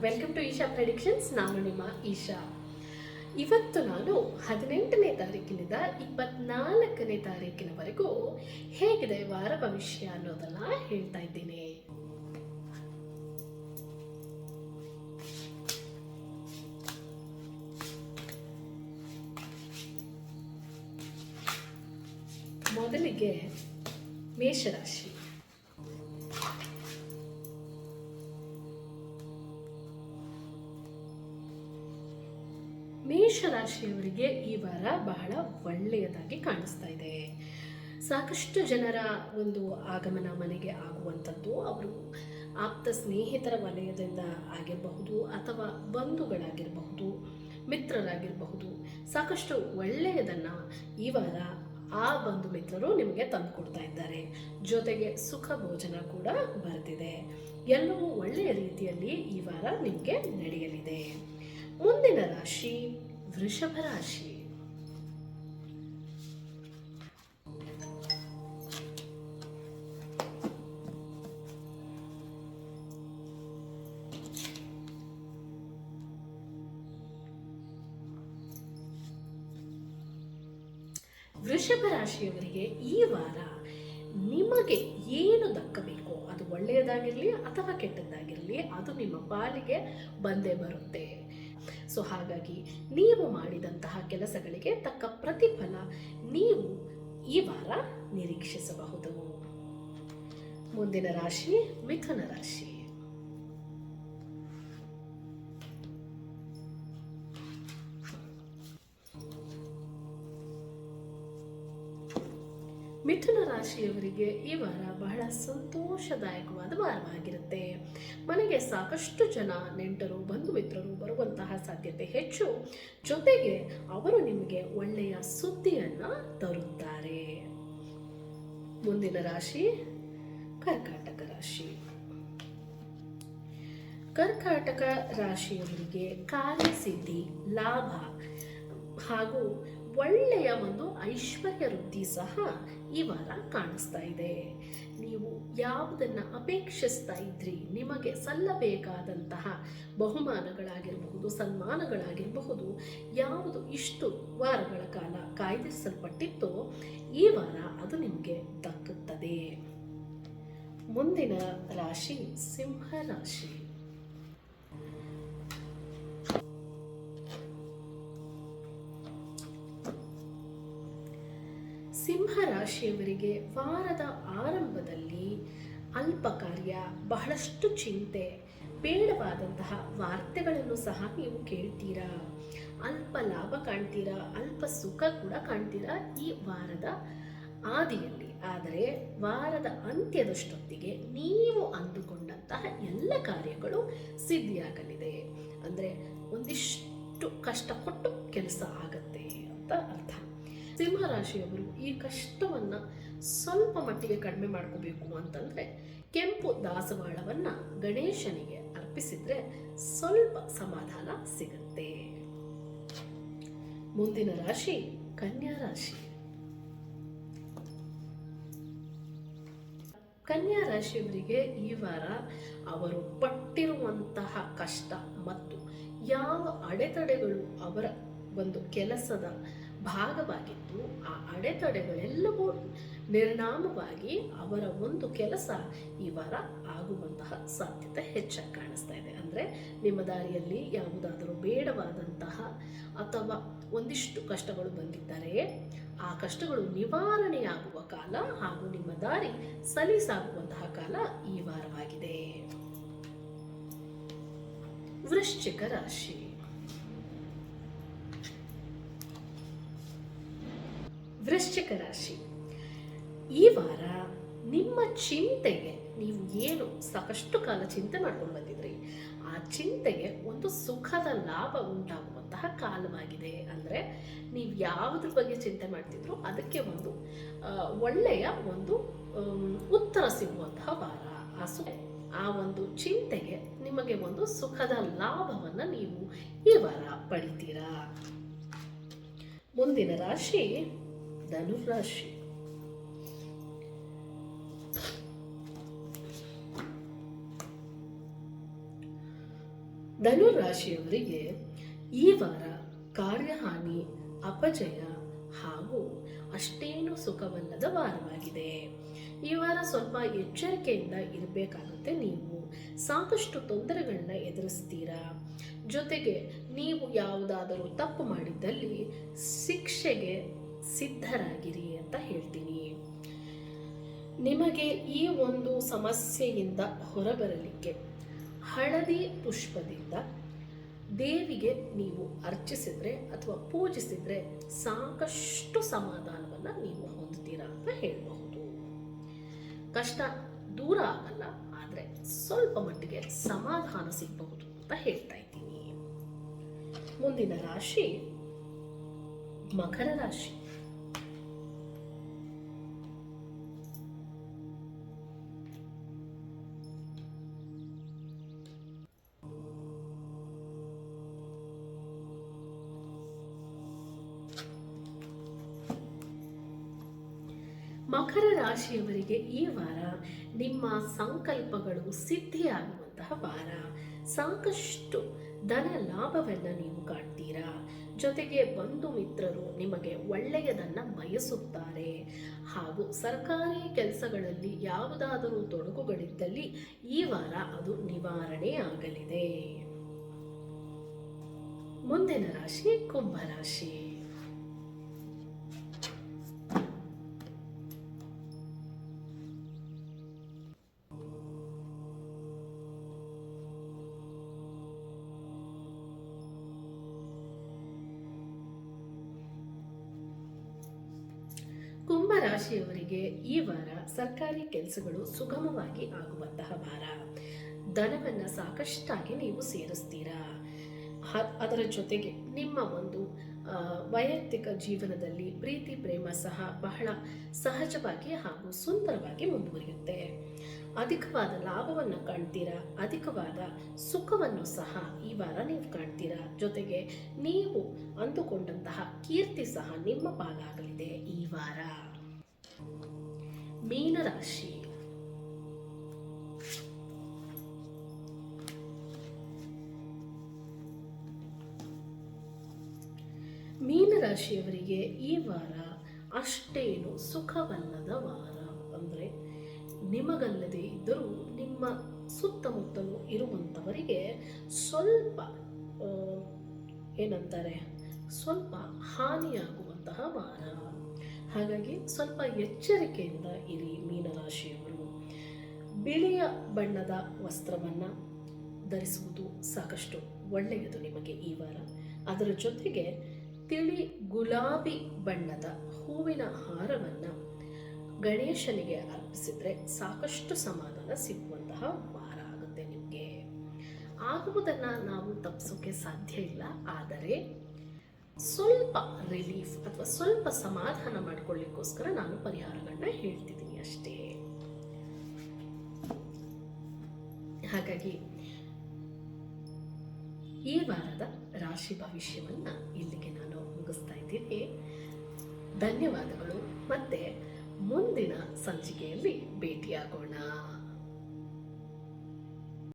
Welcome to Isha predictions. ನಾನು ನಿಮ್ಮ ಈಶಾ. ಇವತ್ತು ನಾನು 18ನೇ ತಾರೀಕಿನಿಂದ 24ನೇ ತಾರೀಕಿನವರೆಗೂ ಹೇಗಿದೆ ವಾರ ಭವಿಷ್ಯ ಅನ್ನೋದನ್ನ ಹೇಳ್ತಾ ಇದ್ದೀನಿ. ಮೊದಲಿಗೆ ಮೇಷರಾಶಿ. ಮೇಷರಾಶಿಯವರಿಗೆ ಈ ವಾರ ಬಹಳ ಒಳ್ಳೆಯದಾಗಿ ಕಾಣಿಸ್ತಾ ಇದೆ. ಸಾಕಷ್ಟು ಜನರ ಒಂದು ಆಗಮನ ಮನೆಗೆ ಆಗುವಂಥದ್ದು ಅವರು ಆಪ್ತ ಸ್ನೇಹಿತರ ವಲಯದಿಂದ ಆಗಿರಬಹುದು ಅಥವಾ ಬಂಧುಗಳಾಗಿರಬಹುದು, ಮಿತ್ರರಾಗಿರಬಹುದು. ಸಾಕಷ್ಟು ಒಳ್ಳೆಯದನ್ನು ಈ ವಾರ ಆ ಬಂಧು ಮಿತ್ರರು ನಿಮಗೆ ತಂದು ಕೊಡ್ತಾ ಇದ್ದಾರೆ. ಜೊತೆಗೆ ಸುಖ ಭೋಜನ ಕೂಡ ಬರ್ತಿದೆ. ಎಲ್ಲವೂ ಒಳ್ಳೆಯ ರೀತಿಯಲ್ಲಿ ಈ ವಾರ ನಿಮಗೆ ನಡೆಯಲಿದೆ. ಮುಂದಿನ ರಾಶಿ ವೃಷಭ ರಾಶಿ. ವೃಷಭ ರಾಶಿಯವರಿಗೆ ಈ ವಾರ ನಿಮಗೆ ಏನು ದಕ್ಕಬೇಕೋ ಅದು ಒಳ್ಳೆಯದಾಗಿರಲಿ ಅಥವಾ ಕೆಟ್ಟದ್ದಾಗಿರಲಿ ಅದು ನಿಮ್ಮ ಪಾಲಿಗೆ ಬಂದೇ ಬರುತ್ತೆ. ಸೊ ಹಾಗಾಗಿ ನೀವು ಮಾಡಿದಂತಹ ಕೆಲಸಗಳಿಗೆ ತಕ್ಕ ಪ್ರತಿಫಲ ನೀವು ಈ ವಾರ ನಿರೀಕ್ಷಿಸಬಹುದು. ಮುಂದಿನ ರಾಶಿ ಮಿಥುನ ರಾಶಿ. ಮಿಥುನ ರಾಶಿಯವರಿಗೆ ಈ ವಾರ ಬಹಳ ಸಂತೋಷದಾಯಕವಾದ ವಾರವಾಗಿರುತ್ತೆ. ಮನೆಗೆ ಸಾಕಷ್ಟು ಜನ ನೆಂಟರು ಬಂಧು ಮಿತ್ರರು ಬರುವಂತಹ ಸಾಧ್ಯತೆ ಹೆಚ್ಚು. ಜೊತೆಗೆ ಅವರು ನಿಮಗೆ ಒಳ್ಳೆಯ ಸುದ್ದಿಯನ್ನು ತರುತ್ತಾರೆ. ಮುಂದಿನ ರಾಶಿ ಕರ್ಕಾಟಕ ರಾಶಿ. ಕರ್ಕಾಟಕ ರಾಶಿಯವರಿಗೆ ಕಾರ್ಯಸಿದ್ಧಿ, ಲಾಭ ಹಾಗೂ ಒಳ್ಳೆಯ ಒಂದು ಐಶ್ವರ್ಯ ವೃದ್ಧಿ ಸಹ ಈ ವಾರ ಕಾಣಿಸ್ತಾ ಇದೆ. ನೀವು ಯಾವುದನ್ನು ಅಪೇಕ್ಷಿಸ್ತಾ ಇದ್ರಿ, ನಿಮಗೆ ಸಲ್ಲಬೇಕಾದಂತಹ ಬಹುಮಾನಗಳಾಗಿರಬಹುದು, ಸನ್ಮಾನಗಳಾಗಿರಬಹುದು, ಯಾವುದು ಇಷ್ಟು ವಾರಗಳ ಕಾಲ ಕಾಯ್ದಿರಿಸಲ್ಪಟ್ಟಿತ್ತೋ ಈ ವಾರ ಅದು ನಿಮಗೆ ದಕ್ಕುತ್ತದೆ. ಮುಂದಿನ ರಾಶಿ ಸಿಂಹ ರಾಶಿ. ಸಿಂಹ ರಾಶಿಯವರಿಗೆ ವಾರದ ಆರಂಭದಲ್ಲಿ ಅಲ್ಪ ಕಾರ್ಯ, ಬಹಳಷ್ಟು ಚಿಂತೆ, ಬೇಡವಾದಂತಹ ವಾರ್ತೆಗಳನ್ನು ಸಹ ನೀವು ಕೇಳ್ತೀರಾ. ಅಲ್ಪ ಲಾಭ ಕಾಣ್ತೀರಾ, ಅಲ್ಪ ಸುಖ ಕೂಡ ಕಾಣ್ತೀರಾ ಈ ವಾರದ ಆದಿಯಲ್ಲಿ. ಆದರೆ ವಾರದ ಅಂತ್ಯದಷ್ಟೊತ್ತಿಗೆ ನೀವು ಅಂದುಕೊಂಡಂತಹ ಎಲ್ಲ ಕಾರ್ಯಗಳು ಸಿದ್ಧಿಯಾಗಲಿದೆ. ಅಂದರೆ ಒಂದಿಷ್ಟು ಕಷ್ಟಪಟ್ಟು ಕೆಲಸ ಆಗತ್ತೆ ಅಂತ ಅರ್ಥ. ಸಿಂಹರಾಶಿಯವರು ಈ ಕಷ್ಟವನ್ನು ಸ್ವಲ್ಪ ಮಟ್ಟಿಗೆ ಕಡಿಮೆ ಮಾಡ್ಕೋಬೇಕು ಅಂತಂದರೆ ಕೆಂಪು ದಾಸವಾಳವನ್ನು ಗಣೇಶನಿಗೆ ಅರ್ಪಿಸಿದ್ರೆ ಸ್ವಲ್ಪ ಸಮಾಧಾನ ಸಿಗುತ್ತೆ. ಮುಂದಿನ ರಾಶಿ ಕನ್ಯಾ ರಾಶಿ. ಕನ್ಯಾ ರಾಶಿಯವರಿಗೆ ಈ ವಾರ ಅವರು ಪಟ್ಟಿರುವಂತಹ ಕಷ್ಟ ಮತ್ತು ಯಾವ ಅಡೆತಡೆಗಳು ಅವರ ಒಂದು ಕೆಲಸದ ಭಾಗವಾಗಿದ್ದು ಆ ಅಡೆತಡೆಗಳೆಲ್ಲವೂ ನಿರ್ನಾಮವಾಗಿ ಅವರ ಒಂದು ಕೆಲಸ ಈ ವಾರ ಆಗುವಂತಹ ಸಾಧ್ಯತೆ ಹೆಚ್ಚಾಗಿ ಕಾಣಿಸ್ತಾ ಇದೆ. ಅಂದರೆ ನಿಮ್ಮ ದಾರಿಯಲ್ಲಿ ಯಾವುದಾದರೂ ಬೇಡವಾದಂತಹ ಅಥವಾ ಒಂದಿಷ್ಟು ಕಷ್ಟಗಳು ಬಂದಿದ್ದರೆ ಆ ಕಷ್ಟಗಳು ನಿವಾರಣೆಯಾಗುವ ಕಾಲ ಹಾಗೂ ನಿಮ್ಮ ದಾರಿ ಸಲೀಸಾಗುವಂತಹ ಕಾಲ ಈ ವಾರವಾಗಿದೆ. ವೃಶ್ಚಿಕ ರಾಶಿ. ವೃಶ್ಚಿಕ ರಾಶಿ ಈ ವಾರ ನಿಮ್ಮ ಚಿಂತೆಗೆ, ನೀವು ಏನು ಸಾಕಷ್ಟು ಕಾಲ ಚಿಂತೆ ಮಾಡ್ಕೊಂಡು ಬಂದಿದ್ರಿ ಆ ಚಿಂತೆಗೆ ಒಂದು ಸುಖದ ಲಾಭ ಉಂಟಾಗುವಂತಹ ಕಾಲವಾಗಿದೆ. ಅಂದರೆ ನೀವು ಯಾವುದ್ರ ಬಗ್ಗೆ ಚಿಂತೆ ಮಾಡ್ತಿದ್ರು ಅದಕ್ಕೆ ಒಂದು ಒಳ್ಳೆಯ ಒಂದು ಉತ್ತರ ಸಿಗುವಂತಹ ವಾರ. ಆ ಒಂದು ಚಿಂತೆಗೆ ನಿಮಗೆ ಒಂದು ಸುಖದ ಲಾಭವನ್ನು ನೀವು ಈ ವಾರ ಪಡಿತೀರಾ. ಮುಂದಿನ ರಾಶಿ ಧನುರಾಶಿ. ಧನುರಾಶಿಯವರಿಗೆ ಈ ವಾರ ಕಾರ್ಯಹಾನಿ, ಅಪಜಯ ಹಾಗೂ ಅಷ್ಟೇನು ಸುಖವಲ್ಲದ ವಾರವಾಗಿದೆ. ಈ ವಾರ ಸ್ವಲ್ಪ ಎಚ್ಚರಿಕೆಯಿಂದ ಇರಬೇಕಾಗುತ್ತೆ. ನೀವು ಸಾಕಷ್ಟು ತೊಂದರೆಗಳನ್ನ ಎದುರಿಸ್ತೀರಾ. ಜೊತೆಗೆ ನೀವು ಯಾವುದಾದರೂ ತಪ್ಪು ಮಾಡಿದ್ದಲ್ಲಿ ಶಿಕ್ಷೆಗೆ ಸಿದ್ಧರಾಗಿರಿ ಅಂತ ಹೇಳ್ತೀನಿ. ನಿಮಗೆ ಈ ಒಂದು ಸಮಸ್ಯೆಯಿಂದ ಹೊರಬರಲಿಕ್ಕೆ ಹಳದಿ ಪುಷ್ಪದಿಂದ ದೇವಿಗೆ ನೀವು ಅರ್ಚಿಸಿದ್ರೆ ಅಥವಾ ಪೂಜಿಸಿದ್ರೆ ಸಾಕಷ್ಟು ಸಮಾಧಾನವನ್ನು ನೀವು ಹೊಂದುತ್ತೀರಾ ಅಂತ ಹೇಳಬಹುದು. ಕಷ್ಟ ದೂರ ಆಗಲ್ಲ, ಆದರೆ ಸ್ವಲ್ಪ ಮಟ್ಟಿಗೆ ಸಮಾಧಾನ ಸಿಗಬಹುದು ಅಂತ ಹೇಳ್ತಾ ಇದ್ದೀನಿ. ಮುಂದಿನ ರಾಶಿ ಮಕರ ರಾಶಿ. ಮಕರ ರಾಶಿಯವರಿಗೆ ಈ ವಾರ ನಿಮ್ಮ ಸಂಕಲ್ಪಗಳು ಸಿದ್ಧಿಯಾಗುವಂತಹ ವಾರ. ಸಾಕಷ್ಟು ಧನ ಲಾಭವನ್ನು ನೀವು ಕಾಣ್ತೀರಾ. ಜೊತೆಗೆ ಬಂಧು ಮಿತ್ರರು ನಿಮಗೆ ಒಳ್ಳೆಯದನ್ನು ಬಯಸುತ್ತಾರೆ. ಹಾಗೂ ಸರ್ಕಾರಿ ಕೆಲಸಗಳಲ್ಲಿ ಯಾವುದಾದರೂ ತೊಡಕುಗಳಿದ್ದಲ್ಲಿ ಈ ವಾರ ಅದು ನಿವಾರಣೆ ಆಗಲಿದೆ. ಮುಂದಿನ ರಾಶಿ ಕುಂಭರಾಶಿ. ಕುಂಭರಾಶಿಯವರಿಗೆ ಈ ವಾರ ಸರ್ಕಾರಿ ಕೆಲಸಗಳು ಸುಗಮವಾಗಿ ಆಗುವಂತಹ ವಾರ. ಧನವನ್ನು ಸಾಕಷ್ಟಾಗಿ ನೀವು ಸೇರಿಸ್ತೀರಾ. ಅದರ ಜೊತೆಗೆ ನಿಮ್ಮ ಒಂದು ವೈಯಕ್ತಿಕ ಜೀವನದಲ್ಲಿ ಪ್ರೀತಿ ಪ್ರೇಮ ಸಹ ಬಹಳ ಸಹಜವಾಗಿ ಹಾಗೂ ಸುಂದರವಾಗಿ ಮುಂದುವರಿಯುತ್ತೆ. ಅಧಿಕವಾದ ಲಾಭವನ್ನು ಕಾಣ್ತೀರಾ. ಅಧಿಕವಾದ ಸುಖವನ್ನು ಸಹ ಈ ವಾರ ನೀವು ಕಾಣ್ತೀರಾ. ಜೊತೆಗೆ ನೀವು ಅಂದುಕೊಂಡಂತಹ ಕೀರ್ತಿ ಸಹ ನಿಮ್ಮ ಪಾಲಾಗಲಿದೆ ಈ ವಾರ. ಮೀನರಾಶಿ. ಮೀನರಾಶಿಯವರಿಗೆ ಈ ವಾರ ಅಷ್ಟೇನು ಸುಖವಲ್ಲದ ವಾರ. ಅಂದರೆ ನಿಮಗಲ್ಲದೆ ಇದ್ದರೂ ನಿಮ್ಮ ಸುತ್ತಮುತ್ತಲೂ ಇರುವಂಥವರಿಗೆ ಸ್ವಲ್ಪ ಏನಂತಾರೆ, ಸ್ವಲ್ಪ ಹಾನಿಯಾಗುವಂತಹ ವಾರ. ಹಾಗಾಗಿ ಸ್ವಲ್ಪ ಎಚ್ಚರಿಕೆಯಿಂದ ಇರಿ ಮೀನರಾಶಿಯವರು. ಬಿಳಿಯ ಬಣ್ಣದ ವಸ್ತ್ರವನ್ನು ಧರಿಸುವುದು ಸಾಕಷ್ಟು ಒಳ್ಳೆಯದು ನಿಮಗೆ ಈ ವಾರ. ಅದರ ಜೊತೆಗೆ ತಿಳಿ ಗುಲಾಬಿ ಬಣ್ಣದ ಹೂವಿನ ಹಾರವನ್ನು ಗಣೇಶನಿಗೆ ಅರ್ಪಿಸಿದ್ರೆ ಸಾಕಷ್ಟು ಸಮಾಧಾನ ಸಿಗುವಂತಹ ವಾರ ಆಗುತ್ತೆ ನಿಮಗೆ. ಆಗುವುದನ್ನು ನಾವು ತಪ್ಪಿಸೋಕೆ ಸಾಧ್ಯ ಇಲ್ಲ, ಆದರೆ ಸ್ವಲ್ಪ ರಿಲೀಫ್ ಅಥವಾ ಸ್ವಲ್ಪ ಸಮಾಧಾನ ಮಾಡಿಕೊಳ್ಳಿಕ್ಕೋಸ್ಕರ ನಾನು ಪರಿಹಾರಗಳನ್ನ ಹೇಳ್ತಿದ್ದೀನಿ ಅಷ್ಟೇ. ಹಾಗಾಗಿ ಈ ವಾರದ ರಾಶಿ ಭವಿಷ್ಯವನ್ನು ಇಲ್ಲಿಗೆ ನಾನು ಮುಗಿಸ್ತಾ ಇದ್ದೀನಿ. ಧನ್ಯವಾದಗಳು. ಮತ್ತೆ ಮುಂದಿನ ಸಂಚಿಕೆಯಲ್ಲಿ ಭೇಟಿಯಾಗೋಣ.